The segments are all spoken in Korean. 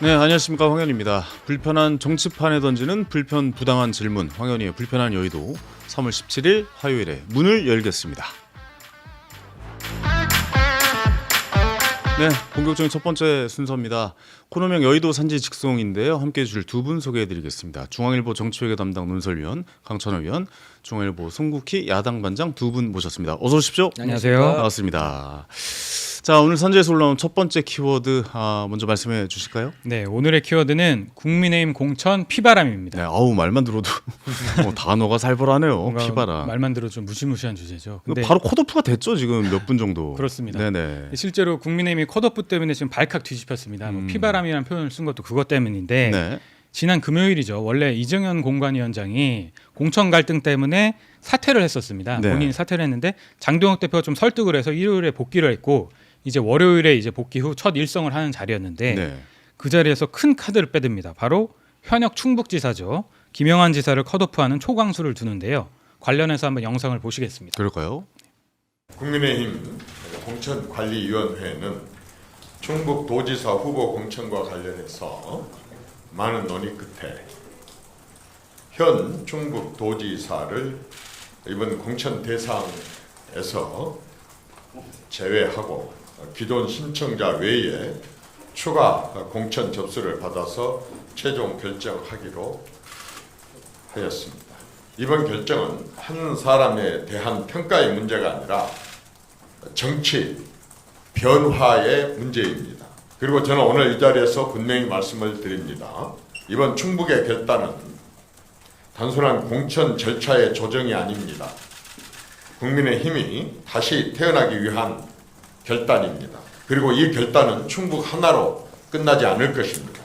네, 안녕하십니까, 황현입니다. 불편한 정치판에 던지는 불편 부당한 질문, 황현이의 불편한 여의도 3월 17일 화요일에 문을 열겠습니다. 네, 본격적인 첫 번째 순서입니다. 코너명 여의도 산지 직송인데요. 함께해 주실 두 분 소개해드리겠습니다. 중앙일보 정치외교 담당 논설위원 강천호 위원, 중앙일보 송국희 야당 반장 두 분 모셨습니다. 어서 오십시오. 안녕하세요. 반갑습니다. 자, 오늘 산지에서 올라온 첫 번째 키워드 먼저 말씀해 주실까요? 네, 오늘의 키워드는 국민의힘 공천 피바람입니다. 네, 아우 말만 들어도 단어가 살벌하네요. 피바람. 말만 들어도 좀 무시무시한 주제죠. 근데 바로 컷오프가 됐죠, 지금 몇 분 정도. 그렇습니다. 네네. 실제로 국민의힘이 컷오프 때문에 지금 발칵 뒤집혔습니다. 뭐 피바람이라는 표현을 쓴 것도 그것 때문인데 네. 지난 금요일이죠. 원래 이정현 공관위원장이 공천 갈등 때문에 사퇴를 했었습니다. 네. 본인이 사퇴를 했는데 장동혁 대표가 좀 설득을 해서 일요일에 복귀를 했고 이제 월요일에 이제 복귀 후 첫 일성을 하는 자리였는데 네. 그 자리에서 큰 카드를 빼듭니다. 바로 현역 충북지사죠. 김영환 지사를 컷오프하는 초강수를 두는데요. 관련해서 한번 영상을 보시겠습니다. 그럴까요? 국민의힘 공천관리위원회는 충북도지사 후보 공천과 관련해서 많은 논의 끝에 현 충북도지사를 이번 공천 대상에서 제외하고 기존 신청자 외에 추가 공천 접수를 받아서 최종 결정하기로 하였습니다. 이번 결정은 한 사람에 대한 평가의 문제가 아니라 정치 변화의 문제입니다. 그리고 저는 오늘 이 자리에서 분명히 말씀을 드립니다. 이번 충북의 결단은 단순한 공천 절차의 조정이 아닙니다. 국민의힘이 다시 태어나기 위한 결단입니다. 그리고 이 결단은 충북 하나로 끝나지 않을 것입니다.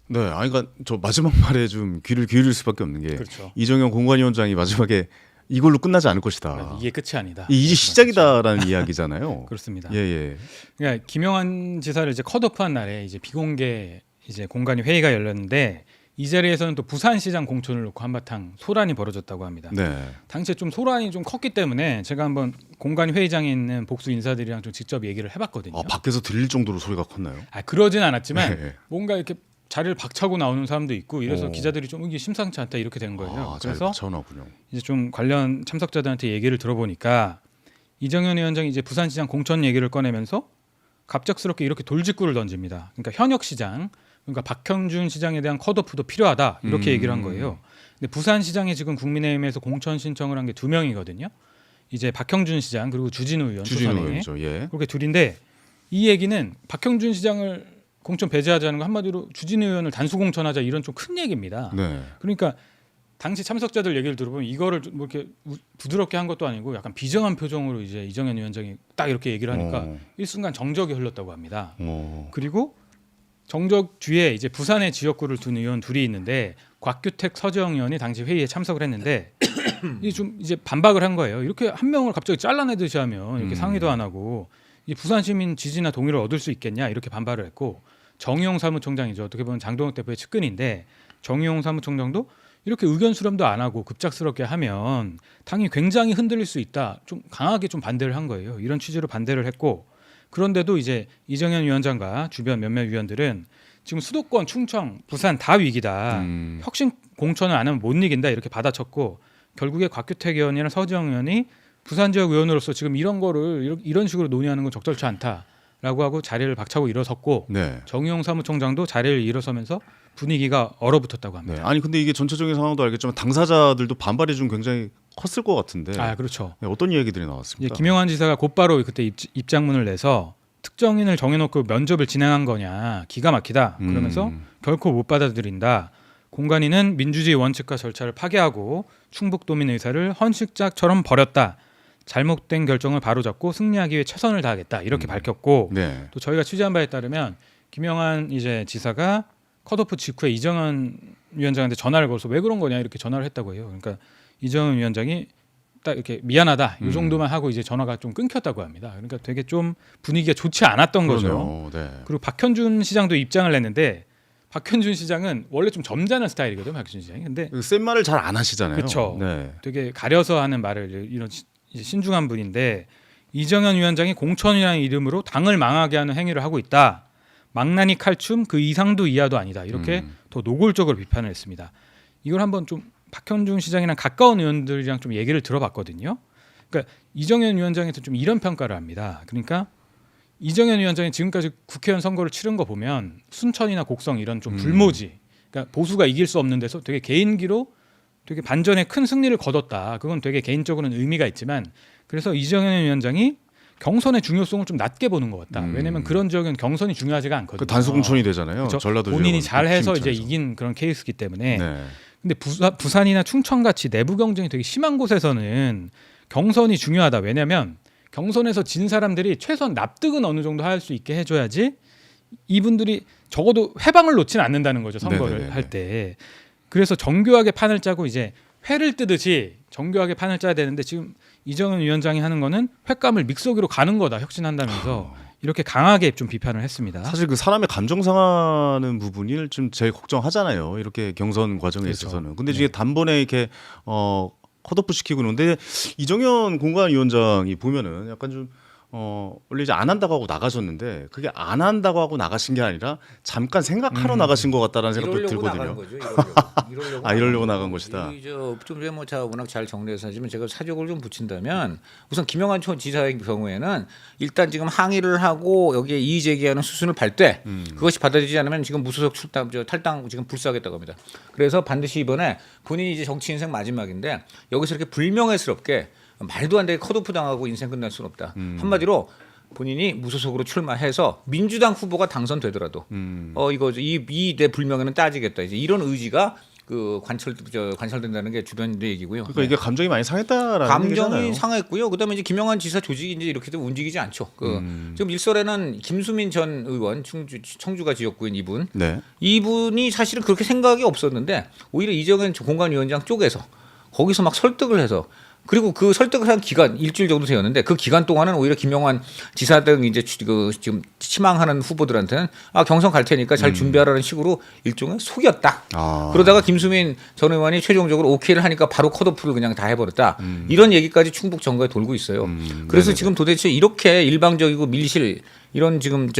네, 그러니까 저 마지막 말에 좀 귀를 기울일 수밖에 없는 게 그렇죠. 이정현 공관위원장이 마지막에 이걸로 끝나지 않을 것이다. 이게 끝이 아니다. 이제 시작이다라는 이야기잖아요. 그렇습니다. 예. 그러니까 김영환 지사를 이제 컷오프한 날에 이제 비공개 이제 공관위 회의가 열렸는데 이 자리에서는 또 부산시장 공천을 놓고 한바탕 소란이 벌어졌다고 합니다. 네. 당시에 좀 소란이 좀 컸기 때문에 제가 한번 공관위 회의장에 있는 복수 인사들이랑 좀 직접 얘기를 해봤거든요. 밖에서 들릴 정도로 소리가 컸나요? 그러진 않았지만 네. 뭔가 이렇게 자리를 박차고 나오는 사람도 있고 이래서 기자들이 좀 이게 심상치 않다 이렇게 된 거예요. 그래서 전화군요. 이제 좀 관련 참석자들한테 얘기를 들어보니까 이정현 위원장이 이제 부산시장 공천 얘기를 꺼내면서 갑작스럽게 이렇게 돌직구를 던집니다. 그러니까 현역 시장, 그러니까 박형준 시장에 대한 컷오프도 필요하다 이렇게 얘기를 한 거예요. 근데 부산시장이 지금 국민의힘에서 공천 신청을 한 게 2명이거든요. 이제 박형준 시장 그리고 주진우 의원 초선에 예. 그렇게 둘인데 이 얘기는 박형준 시장을 공천 배제하자는 거 한마디로 주진우 의원을 단수 공천하자 이런 좀 큰 얘기입니다. 네. 그러니까 당시 참석자들 얘기를 들어보면 이거를 뭐 이렇게 부드럽게 한 것도 아니고 약간 비정한 표정으로 이제 이정현 위원장이 딱 이렇게 얘기를 하니까 일순간 정적이 흘렀다고 합니다. 그리고 정적 뒤에 이제 부산의 지역구를 둔 의원 둘이 있는데 곽규택 서지영 의원이 당시 회의에 참석을 했는데 이 좀 이제 반박을 한 거예요. 이렇게 한 명을 갑자기 잘라내듯이 하면 이렇게 상의도 안 하고 이 부산 시민 지지나 동의를 얻을 수 있겠냐 이렇게 반발을 했고 정의용 사무총장이죠. 어떻게 보면 장동혁 대표의 측근인데 정의용 사무총장도 이렇게 의견 수렴도 안 하고 급작스럽게 하면 당이 굉장히 흔들릴 수 있다. 좀 강하게 좀 반대를 한 거예요. 이런 취지로 반대를 했고 그런데도 이제 이정현 위원장과 주변 몇몇 위원들은 지금 수도권, 충청, 부산 다 위기다. 혁신 공천을 안 하면 못 이긴다 이렇게 받아쳤고 결국에 곽규택 의원이나 서지영 의원이 부산 지역 의원으로서 지금 이런 거를 이런 식으로 논의하는 건 적절치 않다라고 하고 자리를 박차고 일어섰고 네. 정의용 사무총장도 자리를 일어서면서 분위기가 얼어붙었다고 합니다. 네. 아니 근데 이게 전체적인 상황도 알겠지만 당사자들도 반발이 좀 굉장히 컸을 것 같은데. 그렇죠. 네, 어떤 이야기들이 나왔습니까? 김영환 지사가 곧바로 그때 입장문을 내서 특정인을 정해놓고 면접을 진행한 거냐 기가 막히다 그러면서 결코 못 받아들인다. 공관위는 민주주의 원칙과 절차를 파괴하고 충북도민 의사를 헌식작처럼 버렸다. 잘못된 결정을 바로잡고 승리하기 위해 최선을 다하겠다 이렇게 밝혔고 네. 또 저희가 취재한 바에 따르면 김영환 이제 지사가 컷오프 직후에 이정현 위원장한테 전화를 걸어서 왜 그런 거냐 이렇게 전화를 했다고 해요. 그러니까 이정현 위원장이 딱 이렇게 미안하다 이 정도만 하고 이제 전화가 좀 끊겼다고 합니다. 그러니까 되게 좀 분위기가 좋지 않았던 거죠. 네. 그리고 박현준 시장도 입장을 냈는데 박현준 시장은 원래 좀 점잖은 스타일이거든요. 박현준 시장이. 근데 센 말을 잘 안 하시잖아요. 그렇죠. 네. 되게 가려서 하는 말을 이런 신중한 분인데 이정현 위원장이 공천이라는 이름으로 당을 망하게 하는 행위를 하고 있다. 망나니 칼춤 그 이상도 이하도 아니다. 이렇게 더 노골적으로 비판을 했습니다. 이걸 한번 좀 박현준 시장이랑 가까운 의원들이랑 좀 얘기를 들어봤거든요. 그러니까 이정현 위원장에서 좀 이런 평가를 합니다. 그러니까 이정현 위원장이 지금까지 국회의원 선거를 치른 거 보면 순천이나 곡성 이런 좀 불모지, 그러니까 보수가 이길 수 없는 데서 되게 개인기로 되게 반전의 큰 승리를 거뒀다. 그건 되게 개인적으로는 의미가 있지만 그래서 이정현 위원장이 경선의 중요성을 좀 낮게 보는 것 같다. 왜냐하면 그런 지역은 경선이 중요하지가 않거든요. 그 단수공천이 되잖아요. 그렇죠? 전라도 본인이 지역은 잘해서 이제 핵심처에서. 이긴 그런 케이스이기 때문에. 네. 근데 부산이나 충청 같이 내부 경쟁이 되게 심한 곳에서는 경선이 중요하다. 왜냐하면 경선에서 진 사람들이 최소한 납득은 어느 정도 할 수 있게 해줘야지 이분들이 적어도 회방을 놓지는 않는다는 거죠. 선거를 네네네네. 할 때. 그래서 정교하게 판을 짜고 이제 회를 뜨듯이 정교하게 판을 짜야 되는데 지금 이정은 위원장이 하는 거는 횟감을 믹서기로 가는 거다. 혁신한다면서 이렇게 강하게 좀 비판을 했습니다. 사실 그 사람의 감정 상하는 부분을 좀 제일 걱정하잖아요. 이렇게 경선 과정에 그렇죠. 있어서는. 근데 이게 단번에 이렇게 컷오프 시키고 있는데 이정현 공관위원장이 보면은 약간 좀 원래 이제 안 한다고 하고 나가셨는데 그게 안 한다고 하고 나가신 게 아니라 잠깐 생각하러 나가신 것 같다라는 생각도 이러려고 나간 들거든요. 거죠. 이러려고. 아, 이러려고 나간 것이다. 좀 전에 뭐 제가 워낙 잘 정리해서 하지만 제가 사족을 좀 붙인다면 우선 김영환 지사의 경우에는 일단 지금 항의를 하고 여기에 이의 제기하는 수순을 밟 때 그것이 받아들이지 않으면 지금 무소속 탈당 지금 불사하겠다고 합니다. 그래서 반드시 이번에 본인이 이제 정치 인생 마지막인데 여기서 이렇게 불명예스럽게 말도 안 되게 컷오프 당하고 인생 끝날 수는 없다. 한마디로 본인이 무소속으로 출마해서 민주당 후보가 당선되더라도 이거 이 내 불명예는 따지겠다. 이제 이런 의지가 그 관철된다는 게 주변의 얘기고요. 그러니까 이게 감정이 많이 상했다라는 감정이 얘기잖아요. 상했고요. 그다음에 이제 김영환 지사 조직이 이제 이렇게 움직이지 않죠. 지금 일설에는 김수민 전 의원 청주가 지역구인 네. 이분이 사실은 그렇게 생각이 없었는데 오히려 이정현 공관위원장 쪽에서 거기서 막 설득을 해서 그리고 그 설득을 한 기간 일주일 정도 되었는데 그 기간 동안은 오히려 김영환 지사 등 이제 지금 희망하는 후보들한테는 경선 갈 테니까 잘 준비하라는 식으로 일종의 속였다. 그러다가 김수민 전 의원이 최종적으로 오케이를 하니까 바로 컷오프를 그냥 다 해버렸다. 이런 얘기까지 충북 정가에 돌고 있어요. 그래서 네네네. 지금 도대체 이렇게 일방적이고 밀실 이런 지금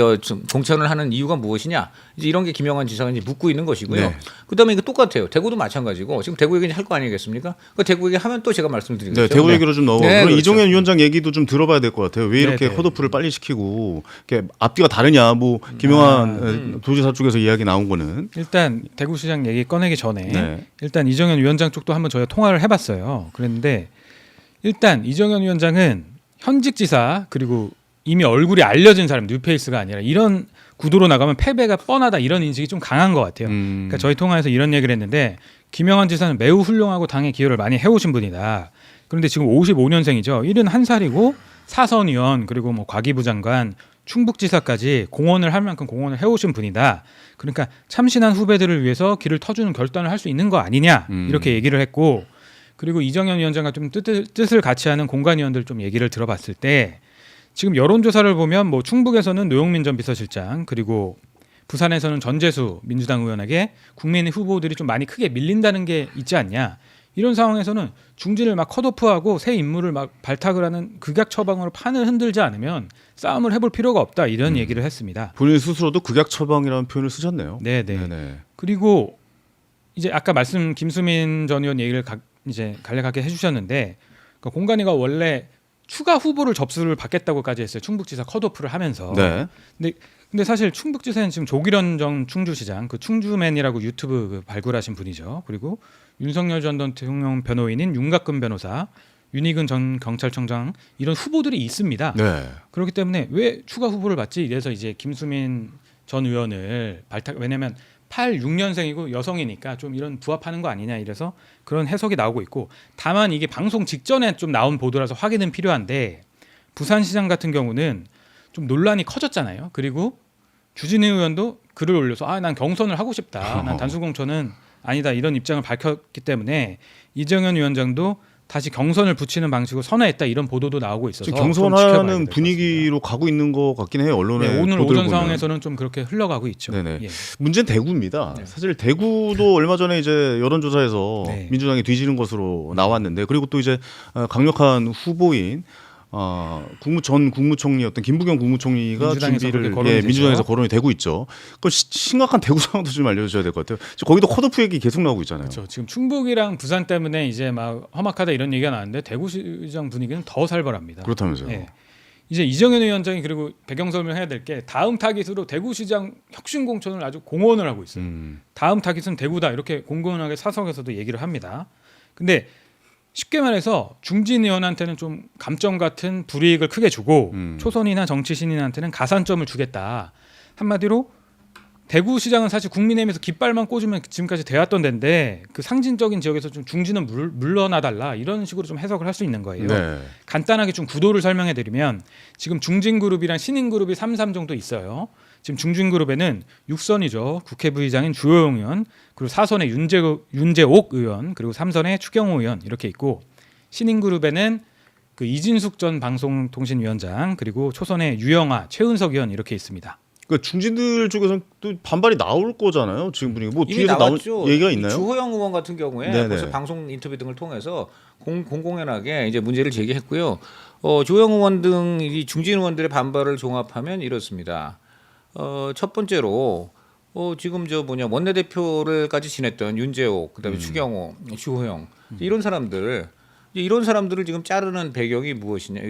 공천을 하는 이유가 무엇이냐 이제 이런 게 김영환 지사가 이제 묻고 있는 것이고요. 네. 그다음에 이거 똑같아요. 대구도 마찬가지고 지금 대구 얘기 할 거 아니겠습니까? 그 대구 얘기 하면 또 제가 말씀드리겠죠. 네, 대구 얘기로 좀 넘어가고 네, 그럼 그렇죠. 이정현 위원장 얘기도 좀 들어봐야 될 것 같아요. 왜 이렇게 네. 컷오프를 빨리 시키고 이렇게 앞뒤가 다르냐? 뭐 김영환 도지사 쪽에서 이야기 나온 거는 일단 대구시장 얘기 꺼내기 전에 네. 일단 이정현 위원장 쪽도 한번 저희가 통화를 해봤어요. 그랬는데 일단 이정현 위원장은 현직 지사 그리고 이미 얼굴이 알려진 사람 뉴페이스가 아니라 이런 구도로 나가면 패배가 뻔하다 이런 인식이 좀 강한 것 같아요. 그러니까 저희 통화에서 이런 얘기를 했는데 김영환 지사는 매우 훌륭하고 당에 기여를 많이 해오신 분이다. 그런데 지금 55년생이죠. 71살이고 사선 의원 그리고 뭐 과기부 장관 충북지사까지 공헌을 할 만큼 공헌을 해오신 분이다. 그러니까 참신한 후배들을 위해서 길을 터주는 결단을 할 수 있는 거 아니냐 이렇게 얘기를 했고 그리고 이정현 위원장과 좀 뜻을 같이 하는 공관위원들 좀 얘기를 들어봤을 때 지금 여론조사를 보면 뭐 충북에서는 노영민 전 비서실장 그리고 부산에서는 전재수 민주당 의원에게 국민의 후보들이 좀 많이 크게 밀린다는 게 있지 않냐. 이런 상황에서는 중진을 막 컷오프하고 새 인물을 막 발탁을 하는 극약 처방으로 판을 흔들지 않으면 싸움을 해볼 필요가 없다 이런 얘기를 했습니다. 본인 스스로도 극약 처방이라는 표현을 쓰셨네요. 네네. 그리고 이제 아까 말씀 김수민 전 의원 얘기를 이제 간략하게 해주셨는데 그러니까 공관위가 원래 추가 후보를 접수를 받겠다고까지 했어요. 충북지사 컷오프를 하면서. 네. 근데 사실 충북지사는 지금 조기련 전 충주시장 그 충주맨이라고 유튜브 그 발굴하신 분이죠. 그리고 윤석열 전 대통령 변호인인 윤곽근 변호사, 윤희근 전 경찰청장 이런 후보들이 있습니다. 네. 그렇기 때문에 왜 추가 후보를 받지? 이래서 이제 김수민 전 의원을 왜냐면 86년생이고 여성이니까 좀 이런 부합하는 거 아니냐 이래서 그런 해석이 나오고 있고 다만 이게 방송 직전에 좀 나온 보도라서 확인은 필요한데 부산시장 같은 경우는 좀 논란이 커졌잖아요. 그리고 주진우 의원도 글을 올려서 난 경선을 하고 싶다. 난 단수공천은 아니다. 이런 입장을 밝혔기 때문에 이정현 위원장도 다시 경선을 붙이는 방식으로 선회했다. 이런 보도도 나오고 있어서 지금 좀 지켜봐야 될것 경선하는 같습니다. 분위기로 가고 있는 것 같긴 해요. 언론에 네, 오늘 보도를 오전 보면. 상황에서는 좀 그렇게 흘러가고 있죠. 네네. 예. 문제는 대구입니다. 사실 대구도 얼마 전에 이제 여론조사에서 네. 민주당이 뒤지는 것으로 나왔는데 그리고 또 이제 강력한 후보인 전 국무총리였던 김부겸 국무총리가 민주당에서 준비를 그렇게 거론이 민주당에서 되죠. 거론이 되고 있죠. 그 심각한 대구 상황도 좀 알려주셔야 될 것 같아요. 지금 거기도 컷오프 얘기 계속 나오고 있잖아요. 그렇죠. 지금 충북이랑 부산 때문에 이제 막 험악하다 이런 얘기가 나왔는데 대구시장 분위기는 더 살벌합니다. 그렇다면서요. 예. 이제 이정현 위원장이 그리고 배경 설명해야 될 게 다음 타깃으로 대구시장 혁신 공천을 아주 공언을 하고 있어요. 다음 타깃은 대구다 이렇게 공공연하게 사석에서도 얘기를 합니다. 근데 쉽게 말해서 중진 의원한테는 좀 감점 같은 불이익을 크게 주고 초선이나 정치 신인한테는 가산점을 주겠다. 한마디로 대구시장은 사실 국민의힘에서 깃발만 꽂으면 지금까지 돼왔던 데인데 그 상징적인 지역에서 좀 중진은 물러나달라 이런 식으로 좀 해석을 할 수 있는 거예요. 네. 간단하게 좀 구도를 설명해 드리면 지금 중진그룹이랑 신인그룹이 3 정도 있어요. 지금 중진그룹에는 6선이죠. 국회 부의장인 주호영 의원, 그리고 4선에 윤재옥 의원, 그리고 3선에 추경호 의원 이렇게 있고 신인그룹에는 그 이진숙 전 방송통신위원장 그리고 초선에 유영아, 최은석 의원 이렇게 있습니다. 그러니까 중진들 쪽에서는 또 반발이 나올 거잖아요. 지금 분위기 뭐 이미 뒤에서 나올 나왔죠. 얘기가 있나요? 주호영 의원 같은 경우에 네네. 벌써 방송 인터뷰 등을 통해서 공공연하게 이제 문제를 제기했고요. 주호영 의원 등 이 중진 의원들의 반발을 종합하면 이렇습니다. 첫 번째로 지금 원내대표를까지 지냈던 윤재옥, 그다음에 추경호, 주호영 이런 사람들을 지금 자르는 배경이 무엇이냐?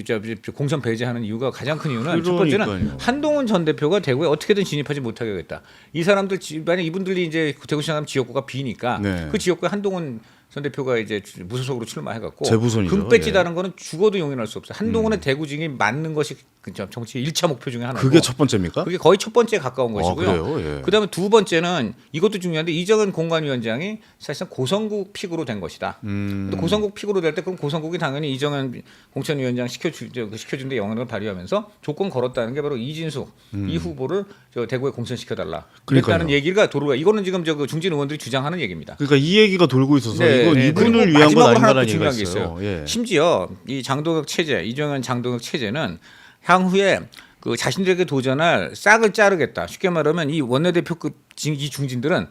공천 배제하는 이유가 가장 큰 이유는 첫 번째는 그러니까요. 한동훈 전 대표가 대구에 어떻게든 진입하지 못하게 하겠다. 이 사람들 만약 이분들이 이제 대구시장 지역구가 비니까 네. 그 지역구에 한동훈 전 대표가 이제 무소속으로 출마해갖고 재부선이죠. 금배지 예. 다는 거는 죽어도 용인할 수 없어요. 한동훈의 대구직이 맞는 것이 정치의 1차 목표 중에 하나고 그게 첫 번째입니까? 그게 거의 첫 번째에 가까운 것이고요. 그래요? 예. 그다음에 두 번째는 이것도 중요한데 이정은 공관위원장이 사실상 고성국 픽으로 된 것이다. 근데 고성국 픽으로 될 때 그럼 고성국이 당연히 이정은 공천위원장 시켜준데 영향을 발휘하면서 조건 걸었다는 게 바로 이진숙 이 후보를 대구에 공천시켜달라. 그랬다는 그러니까요. 얘기가 도로가 이거는 지금 중진 의원들이 주장하는 얘기입니다. 그러니까 이 얘기가 돌고 있어서 네, 이건 네. 이분을 그리고 위한 건 마지막으로 하나 또 아닌가라는 얘기가 중요한 게 있어요. 있어요. 예. 심지어 이 장동혁 체제, 이정현 장동혁 체제는 향후에 그 자신들에게 도전할 싹을 자르겠다. 쉽게 말하면 이 원내대표급 이 중진들은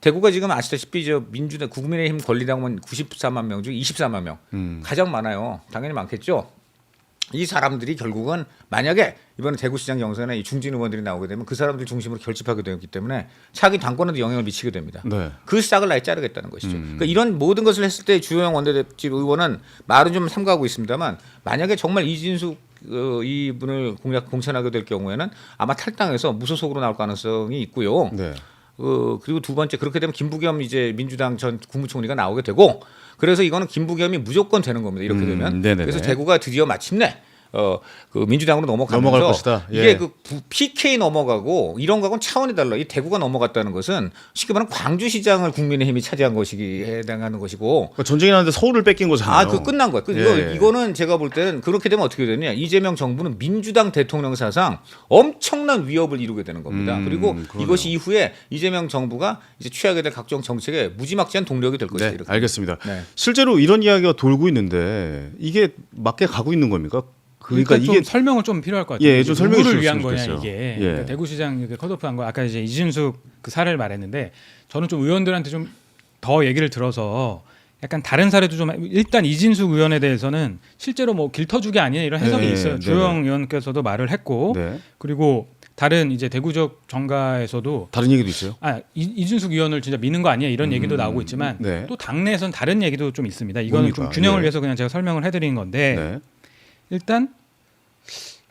대구가 지금 아시다시피 민주당 국민의힘 권리당원 94만 명 중 24만 명 가장 많아요. 당연히 많겠죠. 이 사람들이 결국은 만약에 이번에 대구시장 경선에 이 중진 의원들이 나오게 되면 그 사람들 중심으로 결집하게 되기 때문에 차기 당권에도 영향을 미치게 됩니다. 네. 그 싹을 아예 자르겠다는 것이죠. 그러니까 이런 모든 것을 했을 때 주호영 원내대표 의원은 말은 좀 삼가하고 있습니다만 만약에 정말 이진숙 이분을 공천하게 될 경우에는 아마 탈당해서 무소속으로 나올 가능성이 있고요. 네. 그리고 두 번째 그렇게 되면 김부겸 이제 민주당 전 국무총리가 나오게 되고 그래서 이거는 김부겸이 무조건 되는 겁니다. 이렇게 되면 네네네. 그래서 대구가 드디어 마침내 그 민주당으로 넘어갈 넘어가면서 것이다. 예. 이게 그 PK 넘어가고 이런 거하고는 차원이 달라. 이 대구가 넘어갔다는 것은 쉽게 말하면 광주시장을 국민의힘이 차지한 것이 해당하는 것이고 그러니까 전쟁이 나는데 서울을 뺏긴 거잖아요. 그거 끝난 거야. 예. 이거는 제가 볼 때는 그렇게 되면 어떻게 되느냐. 이재명 정부는 민주당 대통령 사상 엄청난 위협을 이루게 되는 겁니다. 그리고 그러네요. 이것이 이후에 이재명 정부가 이제 취하게 될 각종 정책에 무지막지한 동력이 될 것이다. 네, 이렇게. 알겠습니다. 네. 실제로 이런 이야기가 돌고 있는데 이게 맞게 가고 있는 겁니까? 그러니까 좀 이게 설명을 좀 필요할 것 같아요. 예, 좀 설명해 누구를 주셨으면 위한 거냐 좋겠어요. 이게. 예. 그러니까 대구시장 이렇게 컷오프한 거 아까 이제 이진숙 그 사례를 말했는데 저는 좀 의원들한테 좀 더 얘기를 들어서 약간 다른 사례도 좀 일단 이진숙 의원에 대해서는 실제로 뭐 길터주기 아니냐 이런 해석이 네, 있어요. 네, 주영 의원께서도 말을 했고 네. 그리고 다른 이제 대구적 정가에서도 다른 얘기도 있어요. 이준숙 의원을 진짜 미는 거 아니야 이런 얘기도 나오고 있지만 네. 또 당내에선 다른 얘기도 좀 있습니다. 이거는 좀 뭡니까? 균형을 예. 위해서 그냥 제가 설명을 해드리는 건데 네. 일단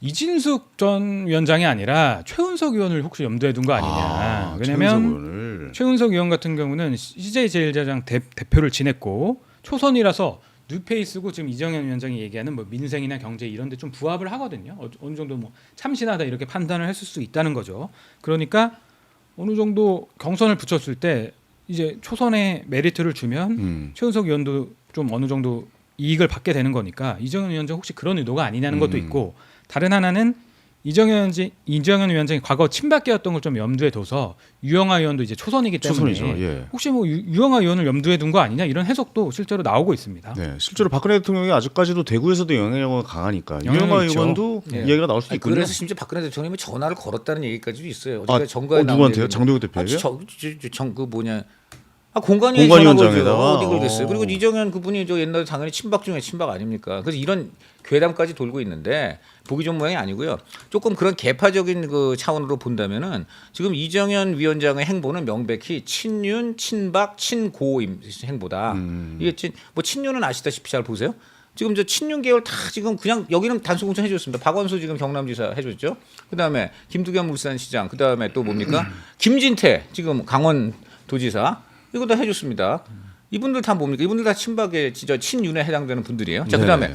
이진숙 전 위원장이 아니라 최은석 의원을 혹시 염두에 둔 거 아니냐. 왜냐하면 최은석 의원 같은 경우는 CJ제일제당 대표를 지냈고 초선이라서 뉴페이스고 지금 이정현 위원장이 얘기하는 뭐 민생이나 경제 이런 데 좀 부합을 하거든요. 어느 정도 뭐 참신하다 이렇게 판단을 했을 수 있다는 거죠. 그러니까 어느 정도 경선을 붙였을 때 이제 초선에 메리트를 주면 최은석 의원도 좀 어느 정도 이익을 받게 되는 거니까 이정현 위원장 혹시 그런 의도가 아니냐는 것도 있고 다른 하나는 이정현 위원장이 과거 친박계였던 걸 좀 염두에 둬서 유영하 의원도 이제 초선이기 때문에 초선이죠. 예. 혹시 뭐 유영하 의원을 염두에 둔 거 아니냐 이런 해석도 실제로 나오고 있습니다. 네, 실제로 박근혜 대통령이 아직까지도 대구에서도 영향력이 강하니까 유영하 있죠. 의원도 네. 이야기가 나올 수도 있군요. 그래서 심지어 박근혜 대통령이 전화를 걸었다는 얘기까지도 있어요. 어저께 정가에 나온 누구한테요? 얘기는. 장동혁 대표에게? 공관위원장에다가 어디 그러겠어요. 그리고 이정현 그분이 저 옛날에 당연히 친박 중에 친박 아닙니까? 그래서 이런 괴담까지 돌고 있는데 보기 좋은 모양이 아니고요. 조금 그런 개파적인 그 차원으로 본다면은 지금 이정현 위원장의 행보는 명백히 친윤, 친박, 친고 행보다. 이게 뭐 친윤은 아시다시피 잘 보세요. 지금 저 친윤 계열 다 지금 그냥 여기는 단수 공천 해줬습니다. 박원수 지금 경남지사 해줬죠. 그다음에 김두겸 울산시장, 그다음에 또 뭡니까 김진태 지금 강원도지사 이거 다 해줬습니다. 이분들 다 뭡니까? 이분들 다 친박의 진짜 친윤에 해당되는 분들이에요. 자 그다음에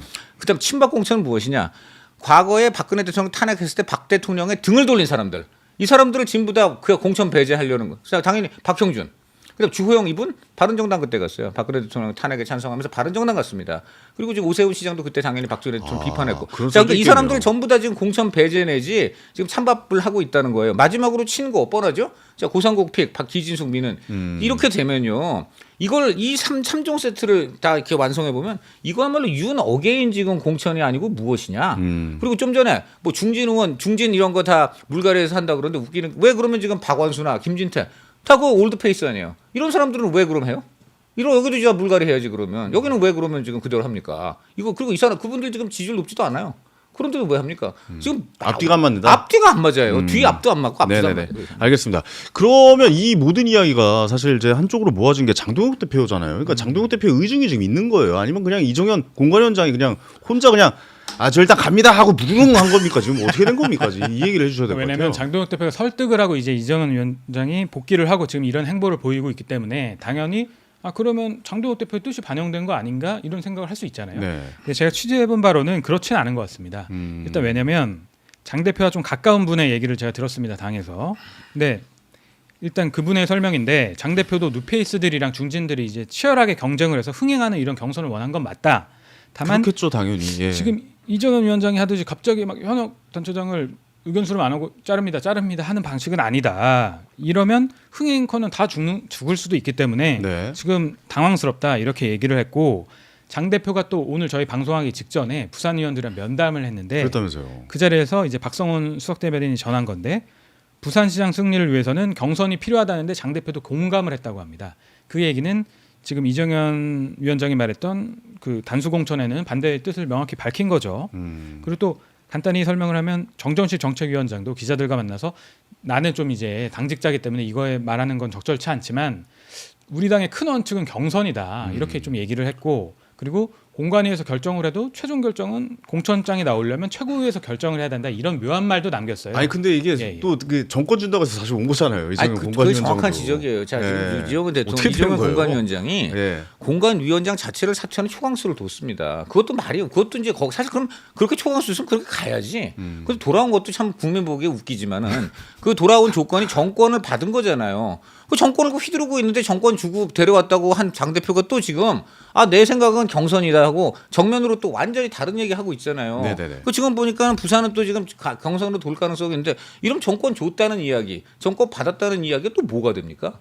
친박 공천은 무엇이냐? 과거에 박근혜 대통령 탄핵했을 때 박 대통령의 등을 돌린 사람들, 이 사람들을 전부 다 그 공천 배제하려는 거. 자 당연히 박형준. 그다음 주호영 이분 바른정당 그때 갔어요. 박근혜 대통령 탄핵에 찬성하면서 바른정당 갔습니다. 그리고 지금 오세훈 시장도 그때 당연히 박근혜 대통령 비판했고. 자, 그러니까 이 사람들이 전부 다 지금 공천 배제 내지 지금 찬밥을 하고 있다는 거예요. 마지막으로 치는 거 뻔하죠. 자 고상국 픽, 기진숙 미는 이렇게 되면요. 이걸 이 3종 세트를 다 이렇게 완성해 보면 이거야말로 윤 어게인 지금 공천이 아니고 무엇이냐. 그리고 좀 전에 뭐 중진 의원, 중진 이런 거 다 물갈이에서 한다 그러는데 웃기는 왜 그러면 지금 박원수나 김진태 다 그 올드 페이스 아니에요. 이런 사람들은 왜 그럼 해요? 이런 여기도 진짜 물갈이 해야지 그러면. 여기는 왜 그러면 지금 그대로 합니까? 이거 그리고 이 사람 그분들 지금 지지율 높지도 않아요. 그런데도 왜 합니까? 지금 앞뒤가 안 맞는다. 앞뒤가 안 맞아요. 뒤 앞도 안 맞고 앞뒤도 안 맞아요. 알겠습니다. 그러면 이 모든 이야기가 사실 이제 한쪽으로 모아진 게 장동혁 대표잖아요. 그러니까 장동혁 대표의 의중이 지금 있는 거예요. 아니면 그냥 이정현 공관위원장이 그냥 혼자 그냥 저 일단 갑니다 하고 무릉 한 겁니까? 지금 어떻게 된 겁니까? 이 얘기를 해주셔야 될 것 같아요. 왜냐하면 장동혁 대표가 설득을 하고 이제 이정현 위원장이 복귀를 하고 지금 이런 행보를 보이고 있기 때문에 당연히 그러면 장동혁 대표의 뜻이 반영된 거 아닌가 이런 생각을 할 수 있잖아요. 네. 근데 제가 취재해본 바로는 그렇지는 않은 것 같습니다. 일단 왜냐하면 장 대표와 좀 가까운 분의 얘기를 제가 들었습니다. 당에서. 근데 일단 그분의 설명인데 장 대표도 누페이스들이랑 중진들이 이제 치열하게 경쟁을 해서 흥행하는 이런 경선을 원한 건 맞다. 다만 그렇겠죠 당연히. 예. 지금 이정현 위원장이 하듯이 갑자기 막 현역 단체장을 의견 수렴 안 하고 자릅니다 하는 방식은 아니다. 이러면 흥행커는 다 죽을 수도 있기 때문에 네. 지금 당황스럽다 이렇게 얘기를 했고 장 대표가 또 오늘 저희 방송하기 직전에 부산 의원들이랑 면담을 했는데 그렇다면서요. 그 자리에서 이제 박성훈 수석대변인이 전한 건데 부산시장 승리를 위해서는 경선이 필요하다는데 장 대표도 공감을 했다고 합니다. 그 얘기는 지금 이정현 위원장이 말했던 그 단수 공천에는 반대의 뜻을 명확히 밝힌 거죠. 그리고 또 간단히 설명을 하면 정정식 정책위원장도 기자들과 만나서 나는 좀 이제 당직자기 때문에 이거에 말하는 건 적절치 않지만 우리 당의 큰 원칙은 경선이다 이렇게 좀 얘기를 했고 그리고 공관위에서 결정을 해도 최종 결정은 공천장이 나오려면 최고위에서 결정을 해야 된다 이런 묘한 말도 남겼어요. 아니 근데 이게 예. 또 그 정권 준다고 해서 사실 온 거잖아요. 이정현 그게 공관위원장도. 정확한 지적이에요. 자, 지금 이정현 대통령, 이정현 공관위원장이 공관위원장 자체를 사퇴하는 초강수를 뒀습니다. 그것도 말이에요. 그것도 이제 사실 그럼 그렇게 초강수 있으면 그렇게 가야지. 그래서 돌아온 것도 참 국민 보기에 웃기지만은 그 돌아온 조건이 정권을 받은 거잖아요. 그 정권을 휘두르고 있는데 정권 주고 데려왔다고 한 장 대표가 또 지금 내 생각은 경선이다 하고 정면으로 또 완전히 다른 얘기 하고 있잖아요. 네네네. 그 지금 보니까 부산은 또 지금 경선으로 돌 가능성이 있는데 이런 정권 줬다는 이야기, 정권 받았다는 이야기가 또 뭐가 됩니까?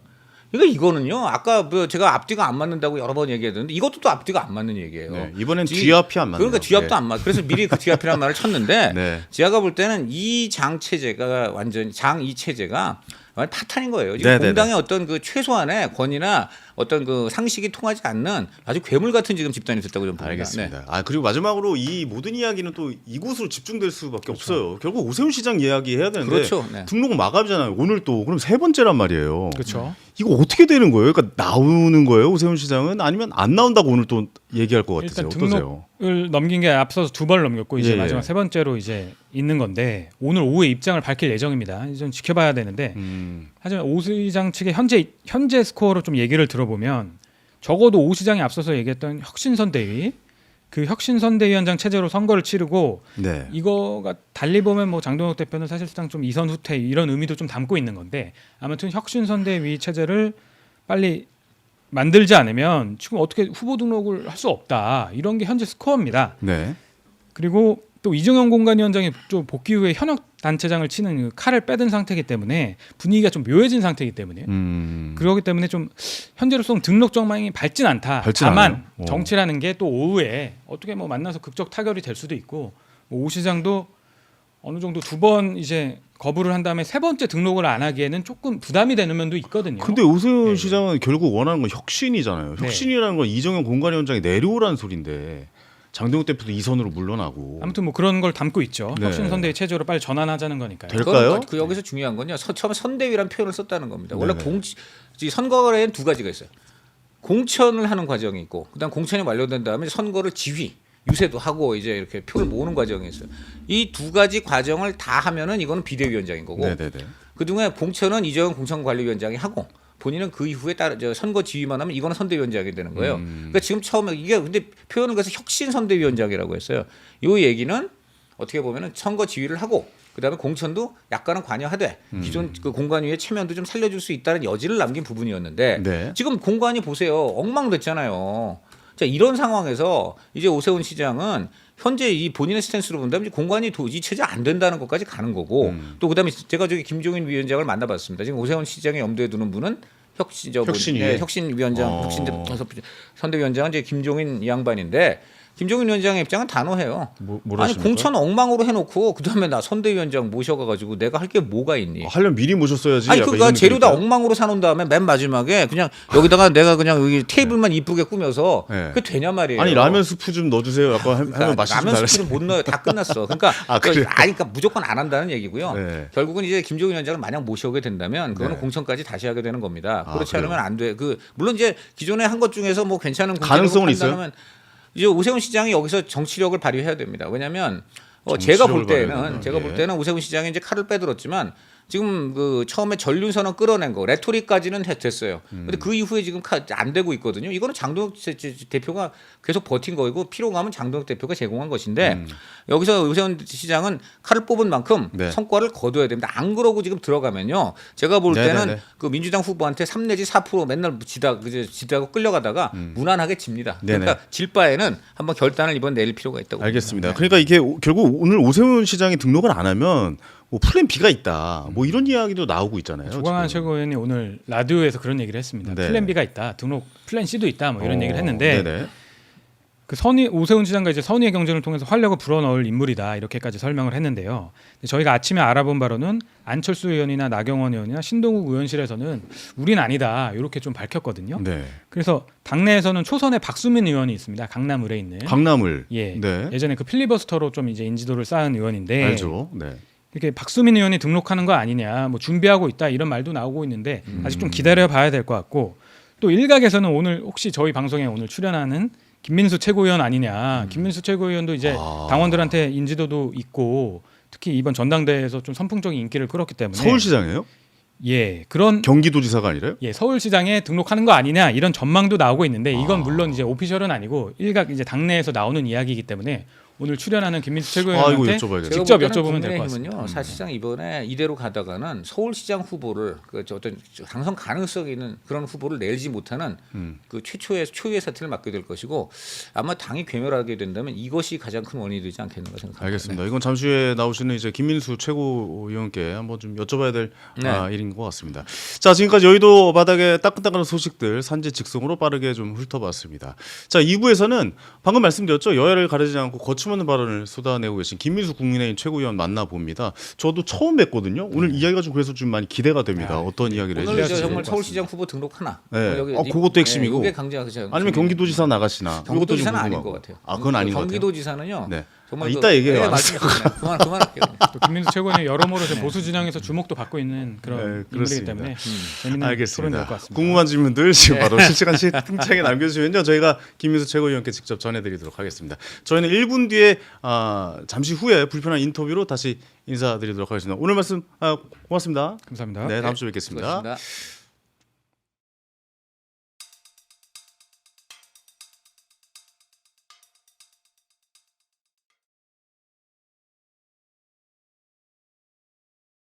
그러니까 이거는요. 아까 제가 앞뒤가 안 맞는다고 여러 번 얘기했는데 이것도 또 앞뒤가 안 맞는 얘기예요. 네, 이번엔 뒤앞이 안 맞네요. 그러니까 뒤앞도 안 맞. 그래서 미리 그 뒤앞이라는 말을 쳤는데 네. 제가 볼 때는 이 장 체제가 완전 이 체제가 파탄인 거예요. 지금 네네네. 공당의 어떤 그 최소한의 권위나 어떤 그 상식이 통하지 않는 아주 괴물 같은 지금 집단이 됐다고 좀 봅니다. 알겠습니다. 네. 그리고 마지막으로 이 모든 이야기는 또 이곳으로 집중될 수밖에 없어요. 결국 오세훈 시장 이야기 해야 되는데 그렇죠. 네. 등록은 마감이잖아요. 오늘 또 그럼 세 번째란 말이에요. 그렇죠. 이거 어떻게 되는 거예요? 그러니까 나오는 거예요, 오세훈 시장은? 아니면 안 나온다고 오늘 또 얘기할 것 같으세요? 일단 어떠세요? 등록을 넘긴 게 앞서서 2번 넘겼고 이제 예, 마지막 예. 세 번째로 이제 있는 건데 오늘 오후에 입장을 밝힐 예정입니다. 좀 지켜봐야 되는데 하지만 오 시장 측의 현재 스코어로 좀 얘기를 들어보면 적어도 오 시장이 앞서서 얘기했던 혁신선대위 그 혁신선대위원장 체제로 선거를 치르고 네. 이거가 달리 보면 뭐 장동혁 대표는 사실상 좀 이선 후퇴 이런 의미도 좀 담고 있는 건데 아무튼 혁신선대위 체제를 빨리 만들지 않으면 지금 어떻게 후보 등록을 할 수 없다 이런 게 현재 스코어입니다. 네. 그리고 또 이정현 공관위원장이 좀 복귀 후에 현역 단체장을 치는 그 칼을 빼든 상태이기 때문에 분위기가 좀 묘해진 상태이기 때문에 그러기 때문에 좀 현재로서는 등록 전망이 밝진 않다. 다만 않아요. 정치라는 게 또 오후에 어떻게 뭐 만나서 극적 타결이 될 수도 있고 뭐 오 시장도 어느 정도 2번 이제 거부를 한 다음에 세 번째 등록을 안 하기에는 조금 부담이 되는 면도 있거든요. 근데 오세훈 네. 시장은 결국 원하는 건 혁신이잖아요. 네. 혁신이라는 건 이정현 공관위원장이 내려오라는 소리인데 장동욱 대표도 이 선으로 물러나고. 아무튼 뭐 그런 걸 담고 있죠. 네. 혁신 선대위 체제로 빨리 전환하자는 거니까요. 될까요? 그 여기서 중요한 건요. 처음에 선대위라는 표현을 썼다는 겁니다. 원래 네네. 선거에는 두 가지가 있어요. 공천을 하는 과정이 있고, 그다음 공천이 완료된 다음에 선거를 지휘, 유세도 하고 이제 이렇게 표를 모으는 과정이 있어요. 이 두 가지 과정을 다 하면은 이거는 비대위원장인 거고, 네네네. 그동안 공천은 이정현 공천관리위원장이 하고. 본인은 그 이후에 선거 지휘만 하면 이거는 선대위원장이 되는 거예요. 그러니까 지금 처음에 이게 근데 표현을 그래서 혁신 선대위원장이라고 했어요. 이 얘기는 어떻게 보면은 선거 지휘를 하고 그다음에 공천도 약간은 관여하되 기존 그 공관위의 체면도 좀 살려줄 수 있다는 여지를 남긴 부분이었는데 네. 지금 공관위 보세요. 엉망됐잖아요. 자, 이런 상황에서 이제 오세훈 시장은 현재 이 본인의 스탠스로 본다면 이제 공관위 도지 체제 안 된다는 것까지 가는 거고 또 그다음에 제가 저기 김종인 위원장을 만나봤습니다. 지금 오세훈 시장이 염두에 두는 분은 혁신위에? 혁신위원장, 선대위원장은 이제 김종인 양반인데 김종인 위원장의 입장은 단호해요. 뭐라 아니 하십니까? 공천 엉망으로 해놓고 그다음에 나 선대위원장 모셔가가지고 내가 할 게 뭐가 있니? 하려면 미리 모셨어야지. 아니 약간 그러니까 이런 재료 다 느낌일까요? 엉망으로 사놓은 다음에 맨 마지막에 그냥 여기다가 내가 그냥 여기 테이블만 이쁘게 꾸며서 네. 그게 되냐 말이에요. 아니 라면 스프 좀 넣어주세요. 약간 하면 그러니까 맛이 좀 라면 달라요. 스프는 못 넣어요. 다 끝났어. 그러니까 그래요? 그러니까 무조건 안 한다는 얘기고요. 네. 결국은 이제 김종인 위원장을 만약 모셔오게 된다면 그거는 네. 공천까지 다시 하게 되는 겁니다. 아, 그렇지 그래요? 않으면 안 돼. 물론 이제 기존에 한 것 중에서 뭐 괜찮은 가능성은 있어요? 판단하면 이제 오세훈 시장이 여기서 정치력을 발휘해야 됩니다. 왜냐하면 제가 볼 발휘해야 때는 되나? 예. 오세훈 시장이 이제 칼을 빼들었지만 지금 그 처음에 전륜선언 끌어낸 거 레토릭까지는 됐어요. 근데 그 이후에 지금 안 되고 있거든요. 이거는 장동혁 대표가 계속 버틴 거이고 필요하면 장동혁 대표가 제공한 것인데 여기서 오세훈 시장은 칼을 뽑은 만큼 네. 성과를 거둬야 됩니다. 안 그러고 지금 들어가면요. 제가 볼 때는 네네네. 그 민주당 후보한테 3 내지 4% 맨날 지다고 끌려가다가 무난하게 집니다. 네네. 그러니까 질 바에는 한번 결단을 이번 내릴 필요가 있다고 알겠습니다. 봅니다. 그러니까 이게 결국 오늘 오세훈 시장이 등록을 안 하면 뭐 플랜 B가 있다. 뭐 이런 이야기도 나오고 있잖아요. 조광한 지금. 최고위원이 오늘 라디오에서 그런 얘기를 했습니다. 네. 플랜 B가 있다. 등록 플랜 C도 있다. 뭐 이런 얘기를 했는데 네네. 그 오세훈 시장과 이제 선의의 경쟁을 통해서 활력을 불어넣을 인물이다 이렇게까지 설명을 했는데요. 근데 저희가 아침에 알아본 바로는 안철수 의원이나 나경원 의원이나 신동욱 의원실에서는 우린 아니다 이렇게 좀 밝혔거든요. 네. 그래서 당내에서는 초선의 박수민 의원이 있습니다. 강남을에 있는. 강남을. 예. 네. 예전에 그 필리버스터로 좀 이제 인지도를 쌓은 의원인데 알죠. 네. 이렇게 박수민 의원이 등록하는 거 아니냐, 뭐 준비하고 있다 이런 말도 나오고 있는데 아직 좀 기다려봐야 될 것 같고 또 일각에서는 오늘 혹시 저희 방송에 오늘 출연하는 김민수 최고위원 아니냐, 김민수 최고위원도 이제 당원들한테 인지도도 있고 특히 이번 전당대회에서 좀 선풍적인 인기를 끌었기 때문에 서울시장이에요? 예 그런 경기도지사가 아니라요? 예 서울시장에 등록하는 거 아니냐 이런 전망도 나오고 있는데 이건 물론 이제 오피셜은 아니고 일각 이제 당내에서 나오는 이야기이기 때문에 오늘 출연하는 김민수 최고위원한테 이거 여쭤봐야겠다. 직접 제가 볼 때는 여쭤보면 될 것 같습니다. 국민의힘은요, 사실상 이번에 이대로 가다가는 서울시장 후보를 어떤 당선 가능성이 있는 그런 후보를 내지 못하는 그 초유의 사태를 맞게 될 것이고 아마 당이 괴멸하게 된다면 이것이 가장 큰 원인이 되지 않겠는가 생각합니다. 알겠습니다. 이건 잠시 후에 나오시는 이제 김민수 최고위원께 한번 좀 여쭤봐야 될 네. 일인 것 같습니다. 자, 지금까지 여의도 바닥의 따끈따끈한 소식들 산지 직송으로 빠르게 좀 훑어봤습니다. 자, 2부에서는 방금 말씀드렸죠. 여야를 가리지 않고 거침없는 발언을 쏟아내고 계신 김민수 국민의힘 최고위원 만나봅니다. 저도 처음 뵀거든요. 오늘 이야기가 좀 그래서 좀 많이 기대가 됩니다. 어떤 이야기를 오늘 해주실지. 정말 서울시장 후보 등록 하나. 네. 그것도 핵심이고. 이게 강조하죠. 아니면 경기도지사 나가시나. 이것도 좀 경기도지사는 아닐 궁금하고. 것 같아요. 그건 아닌 것 같아요. 경기도지사는 네. 정말 이따 얘기해요. 네, 말씀하세요. 그만할게요. 또 김민수 최고위원이 여러모로 이제 보수 진영에서 주목도 받고 있는 그런 네, 인물이기 그렇습니다. 때문에 재밌는 토론이 될 알겠습니다. 것 같습니다. 궁금한 질문들 지금 바로 실시간 채팅창에 남겨주시면요. 저희가 김민수 최고위원께 직접 전해드리도록 하겠습니다. 저희는 1분 뒤에 잠시 후에 불편한 인터뷰로 다시 인사드리도록 하겠습니다. 오늘 말씀 고맙습니다. 감사합니다. 네, 다음 주에 뵙겠습니다. 수고하셨습니다.